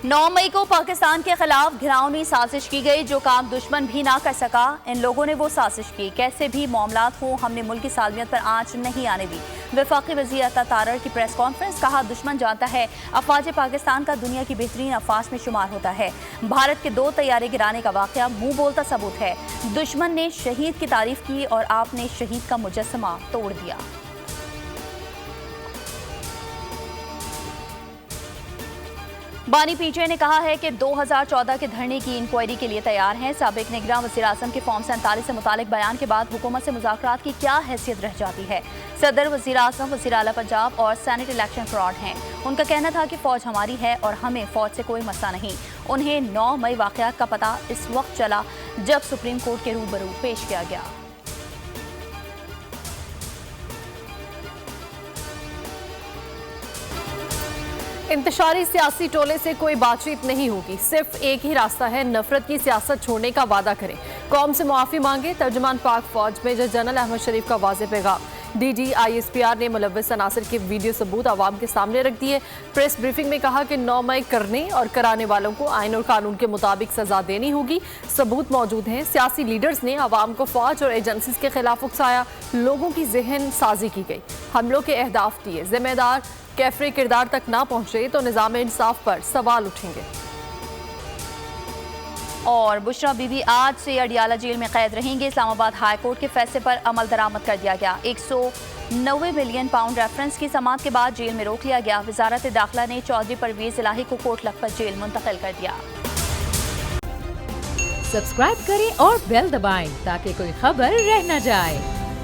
9 मई को पाकिस्तान के खिलाफ घिनौनी साजिश की गई, जो काम दुश्मन भी ना कर सका। इन लोगों ने वो साजिश की। कैसे भी मामलात हो, हमने मुल्क की सालमियत पर आंच नहीं आने दी। वफाकी वज़ीर अता तारर की प्रेस कॉन्फ्रेंस। कहा, दुश्मन जानता है अफवाज पाकिस्तान का दुनिया की बेहतरीन अफवाज में शुमार होता है। भारत के 2 तैयारे गिराने का वाक़या मुंह बोलता सबूत है। दुश्मन ने शहीद की तारीफ की और आपने शहीद का मुजस्समा तोड़ दिया। बानी पीजे ने कहा है कि 2014 के धरने की इंक्वायरी के लिए तैयार हैं। साबिक निगरान वज़ीर आज़म के फॉर्म 47 से मुतालिक बयान के बाद हुकूमत से मुज़ाकरात की क्या हैसियत रह जाती है। सदर, वज़ीर आज़म, वज़ीर आला पंजाब और सेनेट इलेक्शन फ्रॉड हैं। उनका कहना था कि फ़ौज हमारी है और हमें फ़ौज से कोई मसला नहीं। उन्हें 9 मई वाक़यात का पता इस वक्त चला जब सुप्रीम कोर्ट के रूबरू पेश किया गया। इंतशारी सियासी टोले से कोई बातचीत नहीं होगी। सिर्फ एक ही रास्ता है, नफरत की सियासत छोड़ने का वादा करें, कौम से मुआफ़ी मांगे। तर्जुमान पाक फौज मेजर जनरल अहमद शरीफ का वाज़ेह पैगाम। DGISPR ने मुलव्वस अनासर के वीडियो सबूत आवाम के सामने रख दिए। प्रेस ब्रीफिंग में कहा कि 9 मई करने और कराने वालों को आइन और कानून के मुताबिक सजा देनी होगी। सबूत मौजूद हैं। सियासी लीडर्स ने आवाम को फौज और एजेंसीज के खिलाफ उकसाया। लोगों की जहन साजी की गई, हमलों के अहदाफ दिए। जिम्मेदार कैफरे किरदार तक ना पहुंचे तो निज़ाम इंसाफ पर सवाल उठेंगे। और बुशरा बीबी आज से अडियाला जेल में कैद रहेंगे। इस्लामाबाद हाई कोर्ट के फैसले पर अमल दरामद कर दिया गया। 190 मिलियन पाउंड रेफरेंस की समाअत के बाद जेल में रोक लिया गया। वजारत दाखिला ने चौधरी परवेज इलाही को कोट लखपत जेल मुंतकिल कर दिया। सब्सक्राइब करें और बेल दबाएं ताकि कोई खबर रह न जाए।